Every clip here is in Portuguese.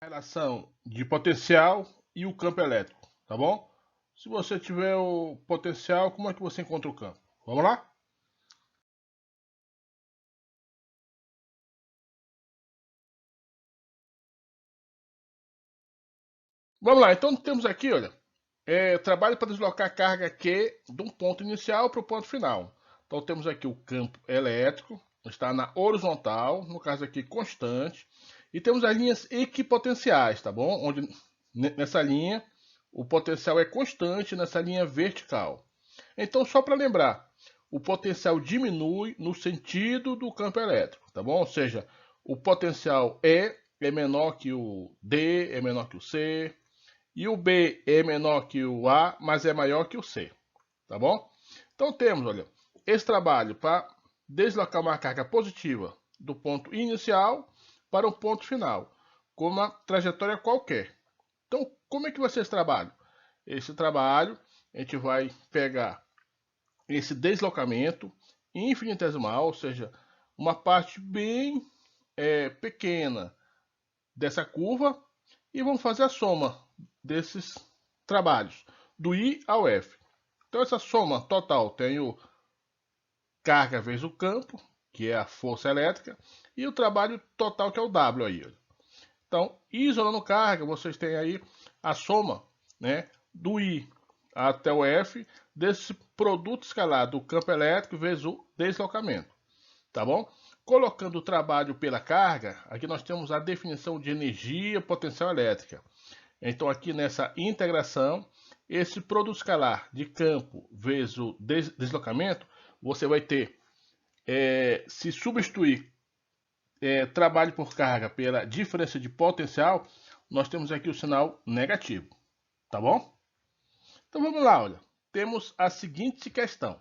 relação de potencial e o campo elétrico, tá bom? Se você tiver o potencial, como é que você encontra o campo? Vamos lá? Vamos lá, então temos aqui, olha, trabalho para deslocar carga Q de um ponto inicial para o ponto final. Então temos aqui o campo elétrico, está na horizontal, no caso aqui constante, e temos as linhas equipotenciais, tá bom? Onde nessa linha o potencial é constante nessa linha vertical. Então, só para lembrar, o potencial diminui no sentido do campo elétrico, tá bom? Ou seja, o potencial é menor que o D, é menor que o C, e o B é menor que o A, mas é maior que o C, tá bom? Então temos, olha, esse trabalho para deslocar uma carga positiva do ponto inicial para o ponto final, com uma trajetória qualquer. Então, como é que vai ser esse trabalho? Esse trabalho, a gente vai pegar esse deslocamento infinitesimal, ou seja, uma parte bem pequena dessa curva, e vamos fazer a soma desses trabalhos, do I ao F. Então, essa soma total tem o carga vezes o campo, que é a força elétrica, e o trabalho total, que é o W aí. Então, isolando carga, vocês têm aí a soma, né, do I até o F desse produto escalar do campo elétrico vezes o deslocamento, tá bom? Colocando o trabalho pela carga, aqui nós temos a definição de energia potencial elétrica. Então, aqui nessa integração, esse produto escalar de campo vezes o deslocamento, você vai ter, se substituir trabalho por carga pela diferença de potencial, nós temos aqui o sinal negativo, tá bom? Então vamos lá, olha. Temos a seguinte questão.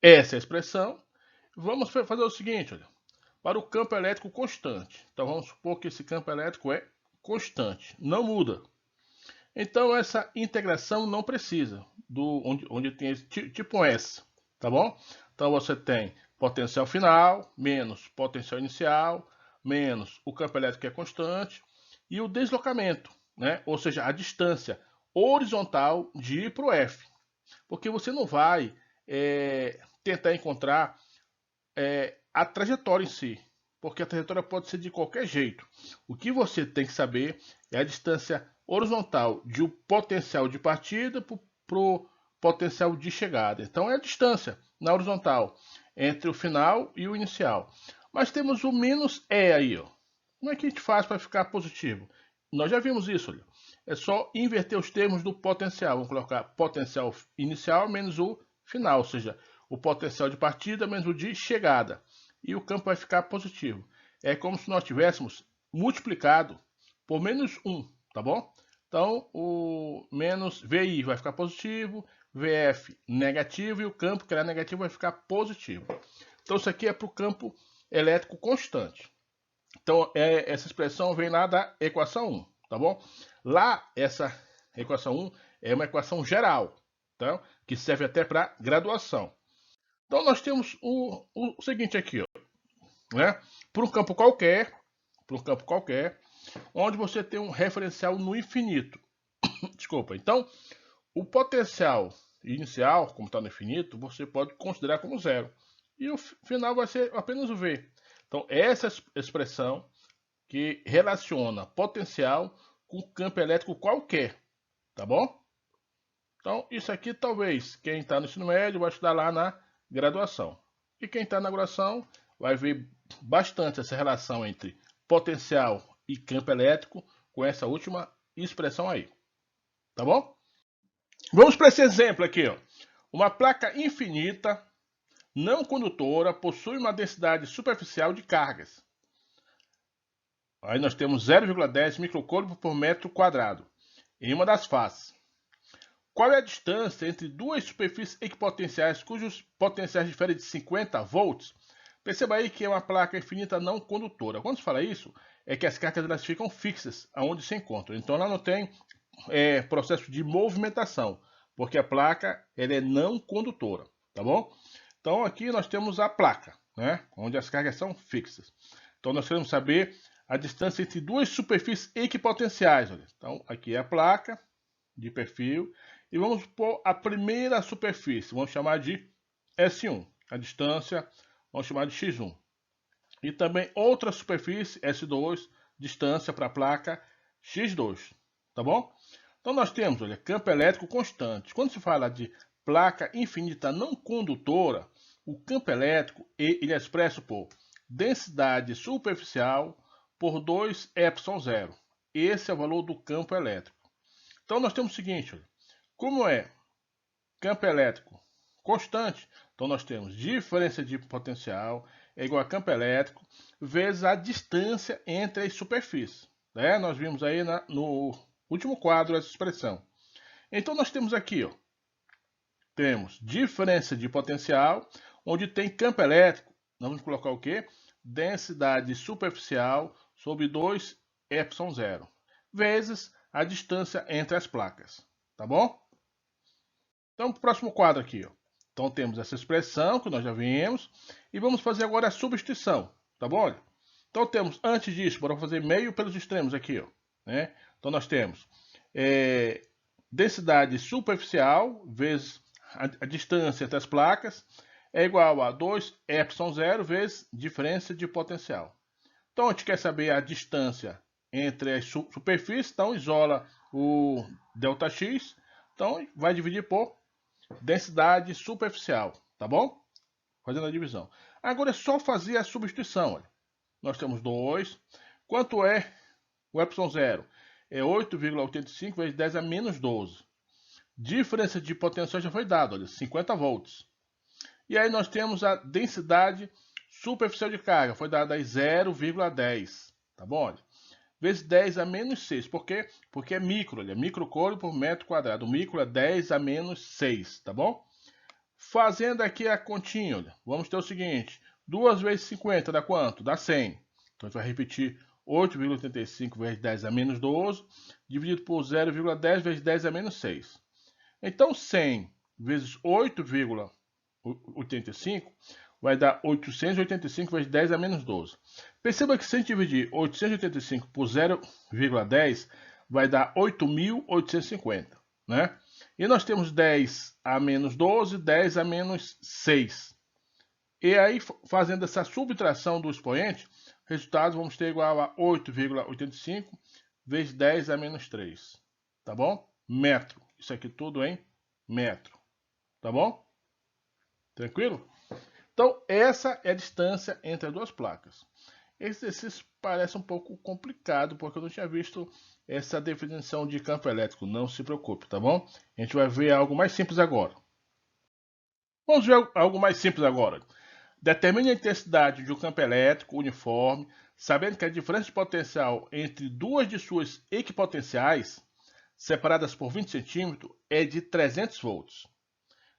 Essa é a expressão. Vamos fazer o seguinte, olha. Para o campo elétrico constante. Então vamos supor que esse campo elétrico é constante, não muda. Então essa integração não precisa, onde tem esse tipo S, tá bom? Então você tem potencial final, menos potencial inicial, menos o campo elétrico que é constante, e o deslocamento, né? Ou seja, a distância horizontal de I para o F. Porque você não vai tentar encontrar a trajetória em si, porque a trajetória pode ser de qualquer jeito. O que você tem que saber é a distância horizontal de um potencial de partida para o potencial de chegada. Então é a distância na horizontal entre o final e o inicial. Mas temos o menos E aí, ó. Como é que a gente faz para ficar positivo? Nós já vimos isso, olha. É só inverter os termos do potencial. Vamos colocar potencial inicial menos o final, ou seja, o potencial de partida menos o de chegada. E o campo vai ficar positivo. É como se nós tivéssemos multiplicado por menos 1, tá bom? Então, o menos VI vai ficar positivo, VF negativo, e o campo que era negativo vai ficar positivo. Então, isso aqui é para o campo elétrico constante. Então, essa expressão vem lá da equação 1, tá bom? Lá, essa equação 1 é uma equação geral, tá? Que serve até para graduação. Então, nós temos o seguinte aqui, ó, né? Para um campo qualquer, onde você tem um referencial no infinito. Desculpa. Então, o potencial inicial, como está no infinito, você pode considerar como zero. E o final vai ser apenas o V. Então, essa expressão que relaciona potencial com campo elétrico qualquer, tá bom? Então, isso aqui talvez quem está no ensino médio vai estudar lá na graduação. E quem está na graduação vai ver bastante essa relação entre potencial e campo elétrico com essa última expressão aí. Tá bom? Vamos para esse exemplo aqui, ó. Uma placa infinita, não condutora, possui uma densidade superficial de cargas. Aí nós temos 0,10 microcoulomb por metro quadrado em uma das faces. Qual é a distância entre duas superfícies equipotenciais cujos potenciais diferem de 50 volts? Perceba aí que é uma placa infinita não condutora. Quando se fala isso, é que as cargas elas ficam fixas aonde se encontram. Então ela não tem processo de movimentação, porque a placa ela é não condutora, tá bom? Então aqui nós temos a placa, né, onde as cargas são fixas. Então nós queremos saber a distância entre duas superfícies equipotenciais. Olha. Então, aqui é a placa de perfil. E vamos pôr a primeira superfície. Vamos chamar de S1. A distância, vamos chamar de X1. E também outra superfície, S2, distância para a placa X2. Tá bom? Então, nós temos, olha, campo elétrico constante. Quando se fala de placa infinita não condutora, o campo elétrico ele é expresso por densidade superficial por 2 ε0. Esse é o valor do campo elétrico. Então, nós temos o seguinte, olha, como é campo elétrico constante, então nós temos diferença de potencial é igual a campo elétrico vezes a distância entre as superfícies. Né? Nós vimos aí no último quadro essa expressão. Então, nós temos aqui, ó, temos diferença de potencial, onde tem campo elétrico, nós vamos colocar o quê? Densidade superficial sobre 2 ε0, vezes a distância entre as placas. Tá bom? Então, para o próximo quadro aqui, ó. Então, temos essa expressão que nós já vimos, e vamos fazer agora a substituição. Tá bom? Olha. Então, temos, antes disso, bora fazer meio pelos extremos aqui, ó. Né? Então, nós temos densidade superficial vezes a distância entre as placas é igual a 2 ε0 vezes diferença de potencial. Então, a gente quer saber a distância entre as superfícies, então isola o ΔX, então vai dividir por densidade superficial, tá bom? Fazendo a divisão. Agora é só fazer a substituição, olha. Nós temos 2, quanto é o ε0? É 8,85 vezes 10 a menos 12. Diferença de potencial já foi dada, olha, 50 volts. E aí nós temos a densidade superficial de carga, foi dada aí 0,10, tá bom? Olha, vezes 10 a menos 6, por quê? Porque é micro, olha, microcoulomb por metro quadrado. O micro é 10 a menos 6, tá bom? Fazendo aqui a continha, olha, vamos ter o seguinte, 2 vezes 50 dá quanto? Dá 100. Então a gente vai repetir 8,85 vezes 10 a menos 12, dividido por 0,10 vezes 10 a menos 6. Então, 100 vezes 8,85 vai dar 885 vezes 10 a menos 12. Perceba que se a gente dividir 885 por 0,10, vai dar 8.850, né? E nós temos 10 a menos 12, 10 a menos 6. E aí, fazendo essa subtração do expoente, resultado vamos ter igual a 8,85 vezes 10 a menos 3. Tá bom? Metro. Isso aqui tudo em metro. Tá bom? Tranquilo? Então, essa é a distância entre as duas placas. Esse exercício parece um pouco complicado, porque eu não tinha visto essa definição de campo elétrico. Não se preocupe, tá bom? A gente vai ver algo mais simples agora. Vamos ver algo mais simples agora. Determine a intensidade de um campo elétrico uniforme, sabendo que a diferença de potencial entre duas de suas equipotenciais, separadas por 20 centímetros, é de 300 volts.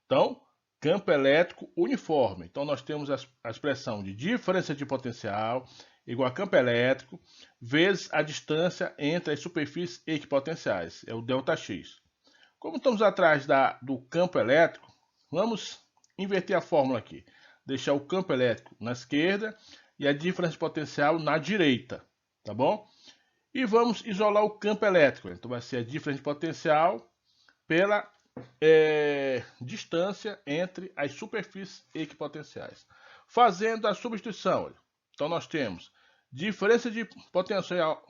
Então, campo elétrico uniforme. Então, nós temos a expressão de diferença de potencial igual a campo elétrico vezes a distância entre as superfícies equipotenciais, é o ΔX. Como estamos atrás do campo elétrico, vamos inverter a fórmula aqui. Deixar o campo elétrico na esquerda e a diferença de potencial na direita, tá bom? E vamos isolar o campo elétrico. Então, vai ser a diferença de potencial pela distância entre as superfícies equipotenciais. Fazendo a substituição, olha. Então nós temos diferença de potencial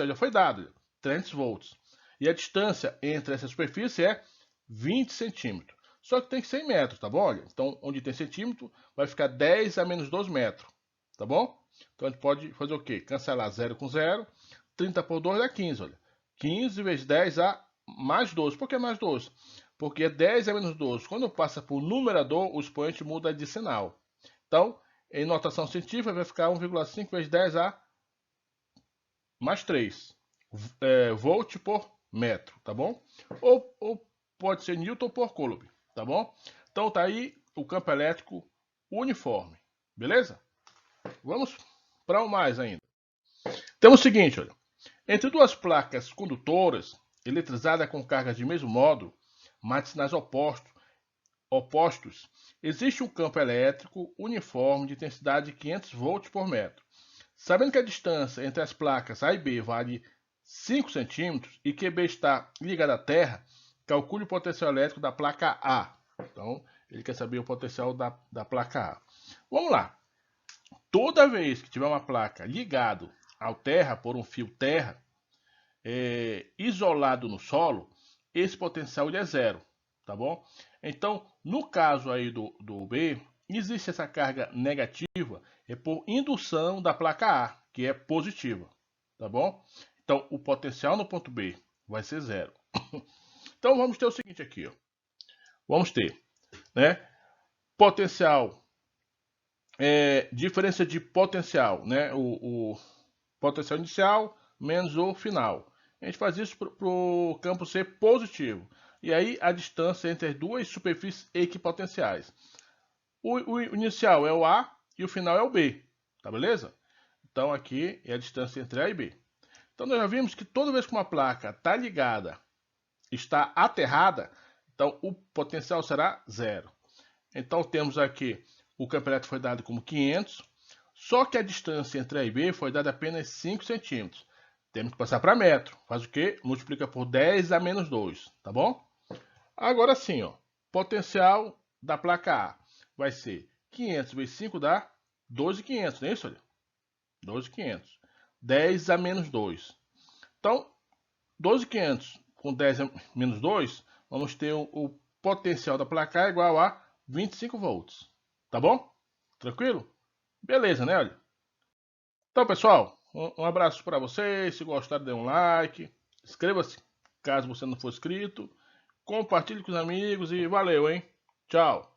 já foi dada, 300 volts. E a distância entre essa superfície é 20 centímetros. Só que tem que ser em metros, tá bom? Olha, então, onde tem centímetro, vai ficar 10 a menos 2 metros, tá bom? Então a gente pode fazer o quê? Cancelar 0 com 0, 30 por 2 dá 15, olha. 15 vezes 10 dá mais 12. Por que mais 12? Porque é 10 a menos 12. Quando passa por numerador, o expoente muda de sinal. Então, em notação científica, vai ficar 1,5 vezes 10 a mais 3. Volt por metro, tá bom? Ou pode ser Newton por Coulomb, tá bom? Então, tá aí o campo elétrico uniforme, beleza? Vamos para o mais ainda. Temos o seguinte, olha. Entre duas placas condutoras, eletrizadas com cargas de mesmo modo, mas sinais opostos, existe um campo elétrico uniforme de intensidade de 500 volts por metro. Sabendo que a distância entre as placas A e B vale 5 centímetros e que B está ligado à Terra, calcule o potencial elétrico da placa A. Então, ele quer saber o potencial da placa A. Vamos lá. Toda vez que tiver uma placa ligada ao terra por um fio terra, isolado no solo, esse potencial ele é zero, tá bom? Então, no caso aí do B, existe essa carga negativa por indução da placa A, que é positiva, tá bom? Então, o potencial no ponto B vai ser zero. Então, vamos ter o seguinte aqui, ó. Vamos ter, né? Potencial, diferença de potencial, né? O potencial inicial menos o final. A gente faz isso para o campo ser positivo. E aí a distância entre as duas superfícies equipotenciais. O inicial é o A e o final é o B. Tá beleza? Então aqui é a distância entre A e B. Então nós já vimos que toda vez que uma placa está ligada, está aterrada, então o potencial será zero. Então temos aqui o campo elétrico foi dado como 500, só que a distância entre A e B foi dada apenas 5 centímetros. Temos que passar para metro. Faz o quê? Multiplica por 10 a menos 2, tá bom? Agora sim, ó, potencial da placa A vai ser 500 vezes 5 dá 12.500, não é isso? Olha? 12.500. 10 a menos 2. Então, 12.500 com 10 a menos 2, vamos ter o potencial da placa A igual a 25 volts. Tá bom? Tranquilo? Beleza, né? Olha. Então, pessoal, um abraço para vocês. Se gostaram, dê um like. Inscreva-se caso você não for inscrito. Compartilhe com os amigos e valeu, hein? Tchau.